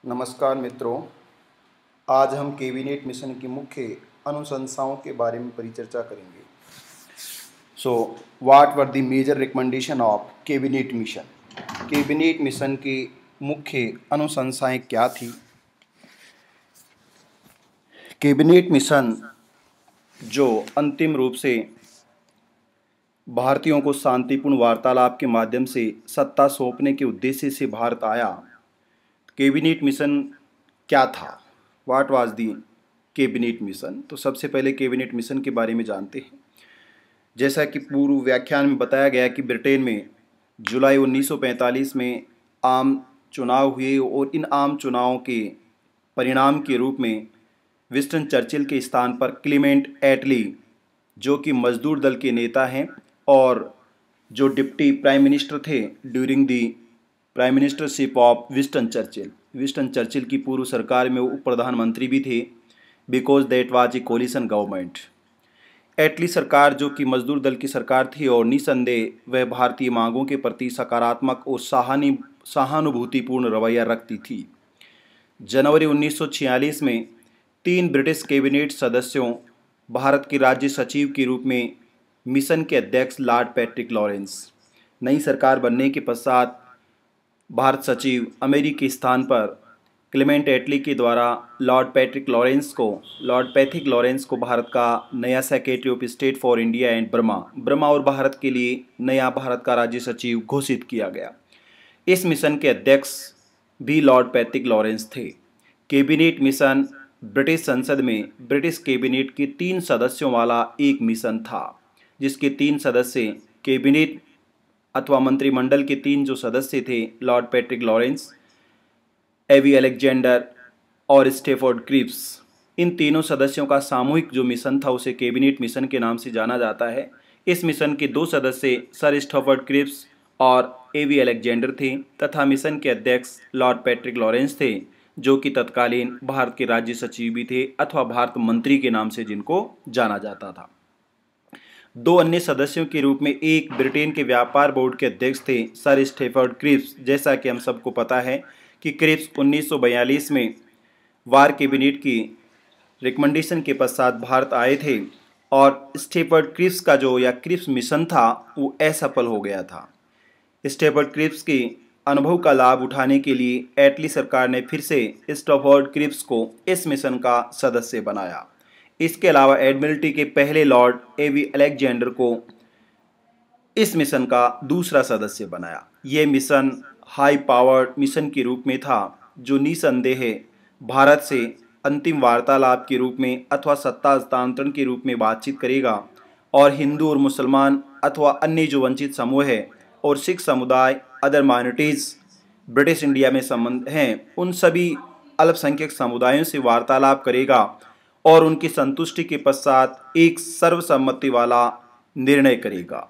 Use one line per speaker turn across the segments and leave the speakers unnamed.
नमस्कार मित्रों। आज हम कैबिनेट मिशन की मुख्य अनुशंसाओं के बारे में परिचर्चा करेंगे। What were the major recommendation of cabinet mission. Cabinet mission की मुख्य अनुशंसाएं क्या थी? कैबिनेट मिशन जो अंतिम रूप से भारतीयों को शांतिपूर्ण वार्तालाप के माध्यम से सत्ता सौंपने के उद्देश्य से भारत आया। कैबिनेट मिशन क्या था? What was the cabinet mission? तो सबसे पहले कैबिनेट मिशन के बारे में जानते हैं। जैसा कि पूर्व व्याख्यान में बताया गया कि ब्रिटेन में जुलाई 1945 में आम चुनाव हुए और इन आम चुनावों के परिणाम के रूप में विंस्टन चर्चिल के स्थान पर क्लीमेंट एटली, जो कि मजदूर दल के नेता हैं और जो डिप्टी प्राइम मिनिस्टर थे during the prime ministership of Winston Churchill की पूर्व सरकार में उप प्रधानमंत्री भी थे, because that was a coalition government. Attlee सरकार जो कि मजदूर दल की सरकार थी और निसंदेह वह भारतीय मांगों के प्रति सकारात्मक और सहानुभूतिपूर्ण रवैया रखती थी। जनवरी 1946 में 3 ब्रिटिश कैबिनेट सदस्यों भारत के राज्य सचिव के रूप में मिशन के अध्यक्ष लॉर्ड पैट्रिक लॉरेंस। नई सरकार बनने के पश्चात भारत सचिव अमेरिकी स्थान पर क्लेमेंट एटली के द्वारा लॉर्ड पैट्रिक लॉरेंस को भारत का नया secretary of state for India and Burma और भारत के लिए नया भारत का राज्य सचिव घोषित किया गया। इस मिशन के अध्यक्ष भी लॉर्ड पैट्रिक लॉरेंस थे। कैबिनेट मिशन ब्रिटिश संसद में ब्रिटिश कैबिनेट के 3 सदस्यों वाला एक मिशन था, जिसके 3 सदस्य कैबिनेट अथवा मंत्रिमंडल के 3 जो सदस्य थे, लॉर्ड पैट्रिक लॉरेंस, एवी अलेक्जेंडर और स्टेफोर्ड क्रिप्स, इन तीनों सदस्यों का सामूहिक जो मिशन था उसे कैबिनेट मिशन के नाम से जाना जाता है। इस मिशन के 2 सदस्य सर स्टेफोर्ड क्रिप्स और एवी अलेक्जेंडर थे तथा मिशन के अध्यक्ष लॉर्ड पैट्रिक लॉरेंस थे, जो कि तत्कालीन भारत के राज्य सचिव भी थे अथवा भारत मंत्री के नाम से जिनको जाना जाता था। 2 अन्य सदस्यों के रूप में एक ब्रिटेन के व्यापार बोर्ड के अध्यक्ष थे सर स्टेफोर्ड क्रिप्स। जैसा कि हम सबको पता है कि क्रिप्स 1942 में वार कैबिनेट की रिकमेंडेशन के पश्चात भारत आए थे और स्टेफोर्ड क्रिप्स का क्रिप्स मिशन था वो असफल हो गया था। स्टेफोर्ड क्रिप्स के अनुभव का लाभ उठाने के लिए एटली सरकार ने फिर से स्टेफोर्ड क्रिप्स को इस मिशन का सदस्य बनाया। इसके अलावा एडमिरल्टी के पहले लॉर्ड एवी अलेक्जेंडर को इस मिशन का दूसरा सदस्य बनाया। यह मिशन हाई पावर्ड मिशन के रूप में था, जो निसंदेह भारत से अंतिम वार्तालाप के रूप में अथवा सत्ता हस्तांतरण के रूप में बातचीत करेगा और हिंदू और मुसलमान अथवा अन्य जो वंचित समूह है और सिख समुदाय, अदर माइनॉरिटीज़ ब्रिटिश इंडिया में संबंध हैं, उन सभी अल्पसंख्यक समुदायों से वार्तालाप करेगा और उनकी संतुष्टि के पश्चात एक सर्वसम्मति वाला निर्णय करेगा।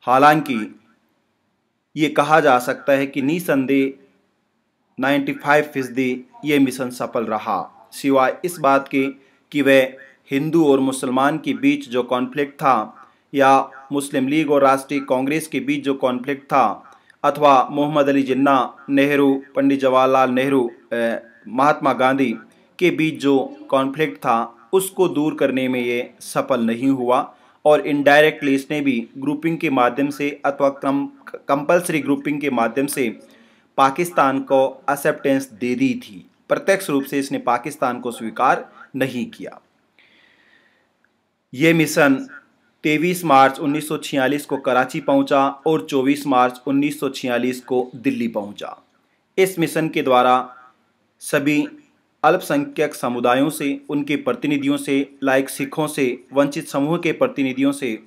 हालांकि ये कहा जा सकता है कि निसंदेह 95% ये मिशन सफल रहा, सिवाय इस बात के कि वह हिंदू और मुसलमान के बीच जो कॉन्फ्लिक्ट था या मुस्लिम लीग और राष्ट्रीय कांग्रेस के बीच जो कॉन्फ्लिक्ट था अथवा मोहम्मद अली जिन्ना, नेहरू, पंडित जवाहरलाल नेहरू, महात्मा गांधी के बीच जो कॉन्फ्लिक्ट था उसको दूर करने में ये सफल नहीं हुआ और इनडायरेक्टली इसने भी ग्रुपिंग के माध्यम से अथवा कंपल्सरी ग्रुपिंग के माध्यम से पाकिस्तान को एक्सेप्टेंस दे दी थी। प्रत्यक्ष रूप से इसने पाकिस्तान को स्वीकार नहीं किया। ये मिशन 23 मार्च 1946 को कराची पहुंचा और 24 मार्च 1946 को दिल्ली पहुंचा। इस मिशन के द्वारा सभी अल्पसंख्यक समुदायों से, उनके प्रतिनिधियों से, लाइक सिखों से, वंचित समूह के प्रतिनिधियों से,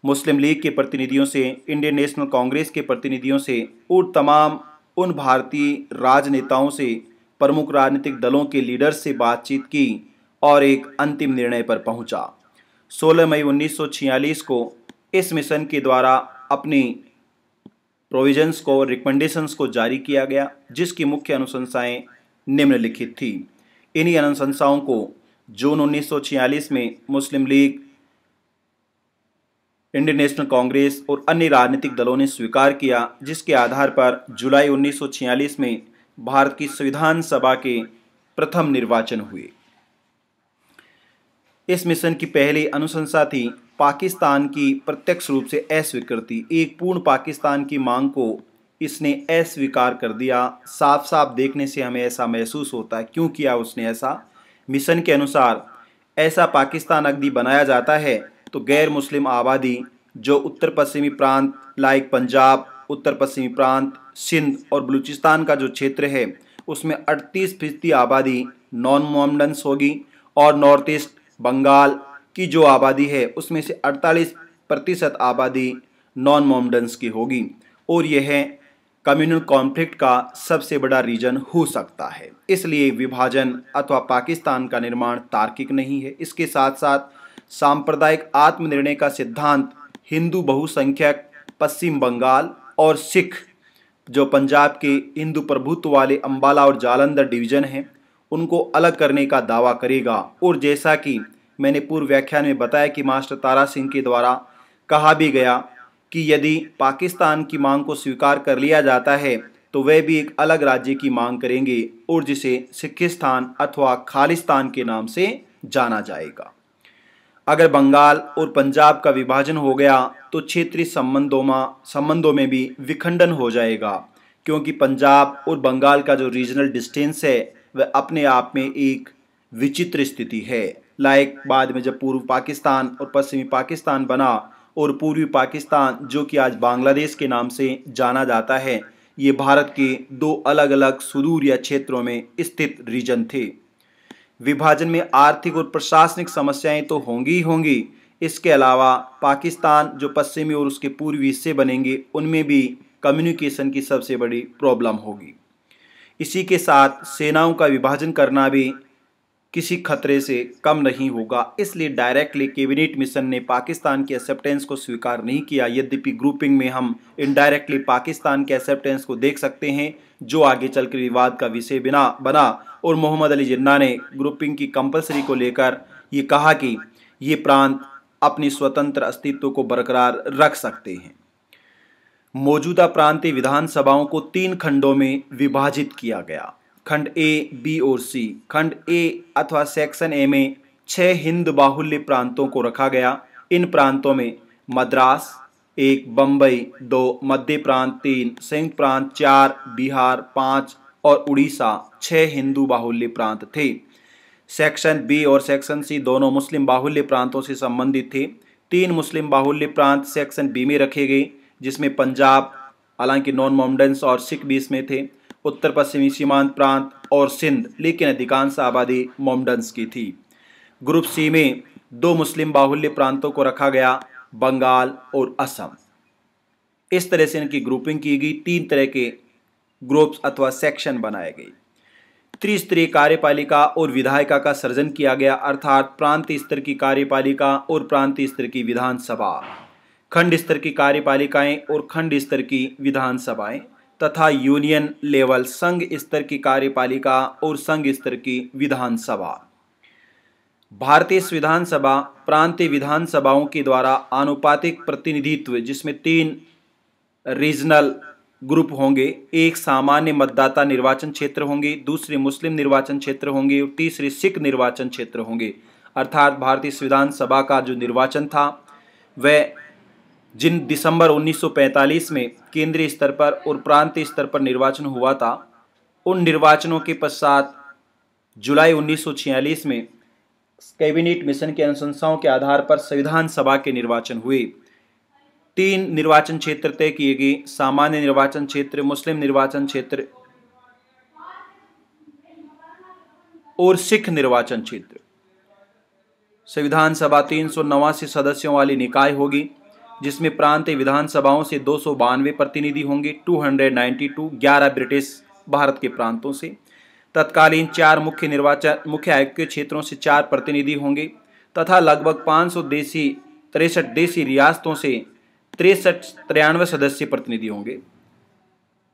मुस्लिम लीग के प्रतिनिधियों से, इंडियन नेशनल कांग्रेस के प्रतिनिधियों से और तमाम उन भारतीय राजनेताओं से, प्रमुख राजनीतिक दलों के लीडर्स से बातचीत की और एक अंतिम निर्णय पर पहुंचा। 16 मई 1946 को इस मिशन के द्वारा अपनी प्रोविजंस को, रिकमेंडेशंस को जारी किया गया, जिसकी मुख्य अनुशंसाएं निम्नलिखित थी। इन्हीं अनुशंसाओं को जून 1946 में मुस्लिम लीग, इंडियन नेशनल कांग्रेस और अन्य राजनीतिक दलों ने स्वीकार किया, जिसके आधार पर जुलाई 1946 में भारत की संविधान सभा के प्रथम निर्वाचन हुए। इस मिशन की पहली अनुशंसा थी पाकिस्तान की प्रत्यक्ष रूप से अस्वीकृति। एक पूर्ण पाकिस्तान की मांग को इसने अस्वीकार कर दिया। साफ साफ देखने से हमें ऐसा महसूस होता है। क्यों किया उसने ऐसा? मिशन के अनुसार ऐसा पाकिस्तान यदि बनाया जाता है तो गैर मुस्लिम आबादी जो उत्तर पश्चिमी प्रांत लाइक पंजाब, उत्तर पश्चिमी प्रांत, सिंध और बलूचिस्तान का जो क्षेत्र है उसमें 38% आबादी नॉन मोमडन्स होगी और नॉर्थ ईस्ट बंगाल की जो आबादी है उसमें से 48% आबादी नॉन मोमडन्स की होगी और यह कम्युनल कॉन्फ्लिक्ट का सबसे बड़ा रीजन हो सकता है। इसलिए विभाजन अथवा पाकिस्तान का निर्माण तार्किक नहीं है। इसके साथ साथ सांप्रदायिक आत्मनिर्णय का सिद्धांत हिंदू बहुसंख्यक पश्चिम बंगाल और सिख जो पंजाब के हिंदू प्रभुत्व वाले अंबाला और जालंधर डिवीजन हैं उनको अलग करने का दावा करेगा। और जैसा कि मैंने पूर्व व्याख्यान में बताया कि मास्टर तारा सिंह के द्वारा कहा भी गया कि यदि पाकिस्तान की मांग को स्वीकार कर लिया जाता है तो वे भी एक अलग राज्य की मांग करेंगे और जिसे सिखिस्तान अथवा खालिस्तान के नाम से जाना जाएगा। अगर बंगाल और पंजाब का विभाजन हो गया तो क्षेत्रीय संबंधों में भी विखंडन हो जाएगा, क्योंकि पंजाब और बंगाल का जो रीजनल डिस्टेंस है वह अपने आप में एक विचित्र स्थिति है। लाइक बाद में जब पूर्व पाकिस्तान और पश्चिमी पाकिस्तान बना और पूर्वी पाकिस्तान जो कि आज बांग्लादेश के नाम से जाना जाता है, ये भारत के दो अलग अलग सुदूर या क्षेत्रों में स्थित रीजन थे। विभाजन में आर्थिक और प्रशासनिक समस्याएं तो होंगी ही होंगी। इसके अलावा पाकिस्तान जो पश्चिमी और उसके पूर्वी हिस्से बनेंगे उनमें भी कम्युनिकेशन की सबसे बड़ी प्रॉब्लम होगी। इसी के साथ सेनाओं का विभाजन करना भी किसी खतरे से कम नहीं होगा। इसलिए डायरेक्टली कैबिनेट मिशन ने पाकिस्तान के एक्सेप्टेंस को स्वीकार नहीं किया। यद्यपि ग्रुपिंग में हम इनडायरेक्टली पाकिस्तान के एक्सेप्टेंस को देख सकते हैं जो आगे चलकर विवाद का विषय बना और मोहम्मद अली जिन्ना ने ग्रुपिंग की कंपलसरी को लेकर ये कहा कि ये प्रांत अपनी स्वतंत्र अस्तित्व को बरकरार रख सकते हैं। मौजूदा प्रांतीय विधानसभाओं को 3 खंडों में विभाजित किया गया। खंड ए, बी और सी। खंड ए अथवा सेक्शन ए में 6 हिंद बाहुल्य प्रांतों को रखा गया। इन प्रांतों में मद्रास 1, बम्बई 2, मध्य प्रांत 3, संयुक्त प्रांत 4, बिहार 5 और उड़ीसा 6 हिंदू बाहुल्य प्रांत थे। सेक्शन बी और सेक्शन सी दोनों मुस्लिम बाहुल्य प्रांतों से संबंधित थे। 3 मुस्लिम बाहुल्य प्रांत सेक्शन बी में रखे गए जिसमें पंजाब, हालांकि नॉन मोमडन्स और सिख भी इसमें थे, उत्तर पश्चिमी सीमांत प्रांत और सिंध, लेकिन अधिकांश आबादी मोमडन्स की थी। ग्रुप सी में 2 मुस्लिम बाहुल्य प्रांतों को रखा गया, बंगाल और असम। इस तरह से इनकी ग्रुपिंग की गई। 3 तरह के ग्रुप्स अथवा सेक्शन बनाए गए। त्रिस्तरीय कार्यपालिका और विधायिका का सृजन किया गया, अर्थात प्रांतीय स्तर की कार्यपालिका और प्रांतीय स्तर की विधानसभा, खंड स्तर की कार्यपालिकाएं और खंड स्तर की विधानसभाएं तथा यूनियन लेवल संघ स्तर की कार्यपालिका और संघ स्तर की विधानसभा। भारतीय संविधान सभा प्रांतीय विधानसभाओं के द्वारा आनुपातिक प्रतिनिधित्व जिसमें 3 रीजनल ग्रुप होंगे, एक सामान्य मतदाता निर्वाचन क्षेत्र होंगे, दूसरे मुस्लिम निर्वाचन क्षेत्र होंगे और तीसरे सिख निर्वाचन क्षेत्र होंगे। अर्थात भारतीय संविधान सभा का जो निर्वाचन था वह जिन दिसंबर 1945 में केंद्रीय स्तर पर और प्रांतीय स्तर पर निर्वाचन हुआ था, उन निर्वाचनों के पश्चात जुलाई 1946 में कैबिनेट मिशन की अनुशंसाओं के आधार पर संविधान सभा के निर्वाचन हुए। 3 निर्वाचन क्षेत्र तय किए गए, सामान्य निर्वाचन क्षेत्र, मुस्लिम निर्वाचन क्षेत्र और सिख निर्वाचन क्षेत्र। संविधान सभा 389 सदस्यों वाली निकाय होगी जिसमें प्रांतीय विधानसभाओं से 292 प्रतिनिधि होंगे, 292, 11 ब्रिटिश भारत के प्रांतों से। तत्कालीन 4 मुख्य आयुक्त के क्षेत्रों से 4 प्रतिनिधि होंगे तथा लगभग 63 देशी रियासतों से 93 सदस्य प्रतिनिधि होंगे।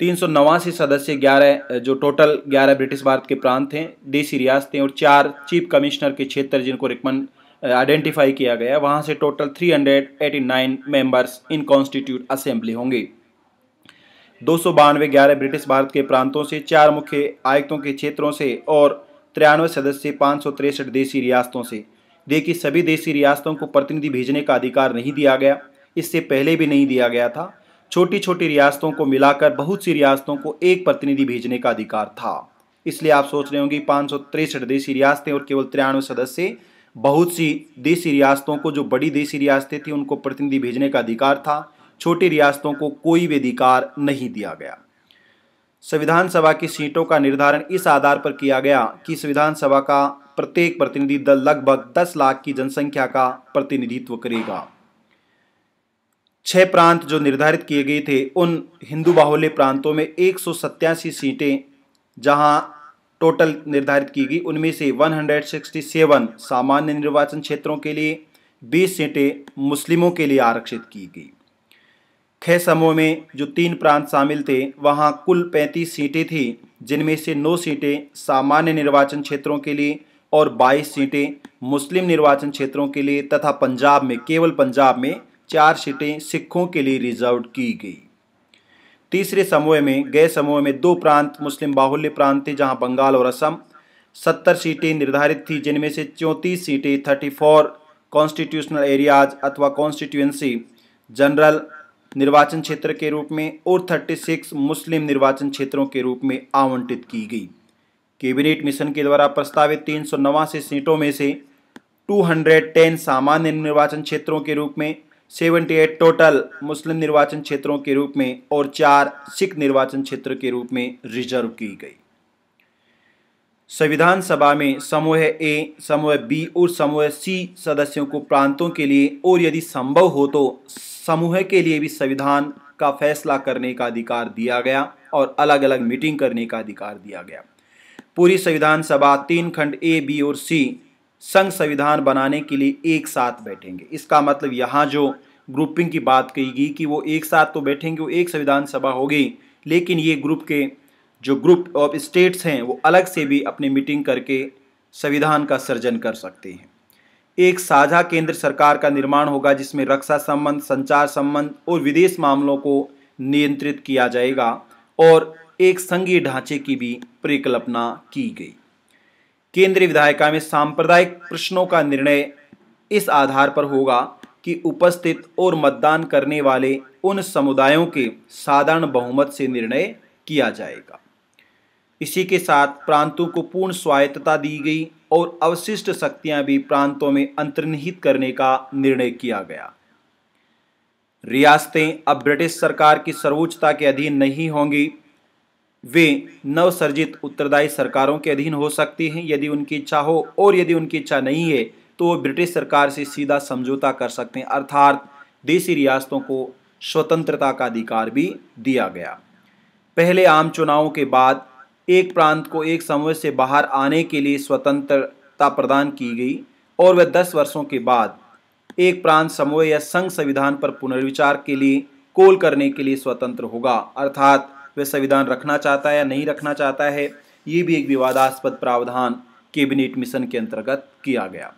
389 सदस्य 11 जो टोटल 11 ब्रिटिश भारत के प्रांत हैं, देशी रियासतें और 4 चीफ कमिश्नर के क्षेत्र जिनको आइडेंटिफाई किया गया, वहां से total 389 members in constitute assembly होंगे। 292 11 ब्रिटिश भारत के प्रांतों से, 4 मुख्य आयुक्तों के क्षेत्रों से और 93 सदस्य 563 देशी रियासतों से। देखिए, सभी देशी रियासतों को प्रतिनिधि भेजने का अधिकार नहीं दिया गया, इससे पहले भी नहीं दिया गया था। छोटी छोटी रियासतों को मिलाकर बहुत सी रियासतों को एक प्रतिनिधि भेजने का अधिकार था। इसलिए आप सोच रहे होंगे 563 देशी रियासतें और केवल 93 सदस्य। बहुत सी देशी रियासतों को, जो बड़ी देशी रियासतें थी, उनको प्रतिनिधि भेजने का अधिकार था। छोटी रियासतों को कोई भी अधिकार नहीं दिया गया। संविधान सभा की सीटों का निर्धारण इस आधार पर किया गया कि संविधान सभा का प्रत्येक प्रतिनिधि दल लगभग 10 लाख की जनसंख्या का प्रतिनिधित्व करेगा। 6 प्रांत जो निर्धारित किए गए थे, उन हिंदू बाहुल्य प्रांतों में 187 सीटें जहां टोटल निर्धारित की गई, उनमें से 167 सामान्य निर्वाचन क्षेत्रों के लिए, 20 सीटें मुस्लिमों के लिए आरक्षित की गई। ख समूह में जो 3 प्रांत शामिल थे, वहां कुल 35 सीटें थी, जिनमें से 9 सीटें सामान्य निर्वाचन क्षेत्रों के लिए और 22 सीटें मुस्लिम निर्वाचन क्षेत्रों के लिए, तथा पंजाब में, केवल पंजाब में 4 सीटें सिखों के लिए रिजर्व की गई। तीसरे समूह में, गए समूह में 2 प्रांत मुस्लिम बाहुल्य प्रांत थे, जहां बंगाल और असम। 70 सीटें निर्धारित थी, जिनमें से 34 सीटें 34 कॉन्स्टिट्यूशनल एरियाज अथवा कॉन्स्टिट्यूएंसी जनरल निर्वाचन क्षेत्र के रूप में और 36 मुस्लिम निर्वाचन क्षेत्रों के रूप में आवंटित की गई। कैबिनेट मिशन के द्वारा प्रस्तावित 389 सीटों में से 210 सामान्य निर्वाचन क्षेत्रों के रूप में, 78 टोटल मुस्लिम निर्वाचन क्षेत्रों के रूप में और 4 सिख निर्वाचन क्षेत्र के रूप में रिजर्व की गई। संविधान सभा में समूह ए, समूह बी और समूह सी सदस्यों को प्रांतों के लिए और यदि संभव हो तो समूह के लिए भी संविधान का फैसला करने का अधिकार दिया गया और अलग अलग मीटिंग करने का अधिकार दिया गया। पूरी संविधान सभा 3 खंड ए, बी और सी संघ संविधान बनाने के लिए एक साथ बैठेंगे। इसका मतलब यहाँ जो ग्रुपिंग की बात कही गई कि वो एक साथ तो बैठेंगे, वो एक संविधान सभा होगी, लेकिन ये ग्रुप के जो ग्रुप ऑफ स्टेट्स हैं वो अलग से भी अपनी मीटिंग करके संविधान का सर्जन कर सकते हैं। एक साझा केंद्र सरकार का निर्माण होगा, जिसमें रक्षा संबंध, संचार संबंध और विदेश मामलों को नियंत्रित किया जाएगा और एक संघीय ढांचे की भी परिकल्पना की गई। केंद्रीय विधायिका में सांप्रदायिक प्रश्नों का निर्णय इस आधार पर होगा कि उपस्थित और मतदान करने वाले उन समुदायों के साधारण बहुमत से निर्णय किया जाएगा। इसी के साथ प्रांतों को पूर्ण स्वायत्तता दी गई और अवशिष्ट शक्तियां भी प्रांतों में अंतर्निहित करने का निर्णय किया गया। रियासतें अब ब्रिटिश सरकार की सर्वोच्चता के अधीन नहीं होंगी, वे नवसर्जित उत्तरदायी सरकारों के अधीन हो सकती हैं यदि उनकी इच्छा हो, और यदि उनकी इच्छा नहीं है तो वो ब्रिटिश सरकार से सीधा समझौता कर सकते हैं, अर्थात देशी रियासतों को स्वतंत्रता का अधिकार भी दिया गया। पहले आम चुनावों के बाद एक प्रांत को एक समूह से बाहर आने के लिए स्वतंत्रता प्रदान की गई और वह 10 वर्षों के बाद एक प्रांत समूह या संघ संविधान पर पुनर्विचार के लिए कॉल करने के लिए स्वतंत्र होगा, अर्थात वह संविधान रखना चाहता है या नहीं रखना चाहता है। ये भी एक विवादास्पद प्रावधान कैबिनेट मिशन के अंतर्गत किया गया।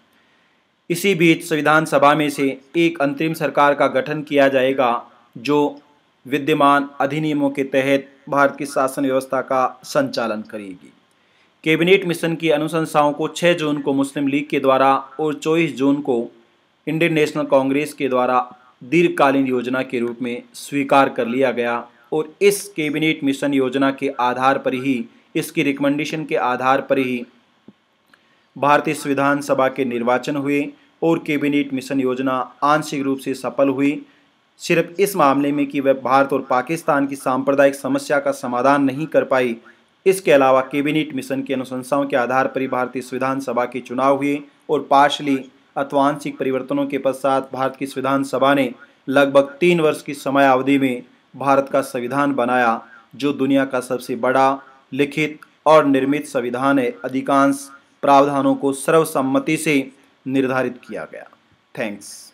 इसी बीच संविधान सभा में से एक अंतरिम सरकार का गठन किया जाएगा, जो विद्यमान अधिनियमों के तहत भारत की शासन व्यवस्था का संचालन करेगी। कैबिनेट मिशन की अनुशंसाओं को 6 जून को मुस्लिम लीग के द्वारा और 24 जून को इंडियन नेशनल कांग्रेस के द्वारा दीर्घकालीन योजना के रूप में स्वीकार कर लिया गया और इस कैबिनेट मिशन योजना के आधार पर ही, इसकी रिकमेंडेशन के आधार पर ही भारतीय संविधान सभा के निर्वाचन हुए और कैबिनेट मिशन योजना आंशिक रूप से सफल हुई, सिर्फ इस मामले में कि वह भारत और पाकिस्तान की सांप्रदायिक समस्या का समाधान नहीं कर पाई। इसके अलावा कैबिनेट मिशन की अनुशंसाओं के आधार पर ही भारतीय संविधान सभा के चुनाव हुए और पार्शली अथवा आंशिक परिवर्तनों के पश्चात भारत की संविधान सभा ने लगभग 3 वर्ष की समय अवधि में भारत का संविधान बनाया, जो दुनिया का सबसे बड़ा लिखित और निर्मित संविधान है। अधिकांश प्रावधानों को सर्वसम्मति से निर्धारित किया गया। थैंक्स।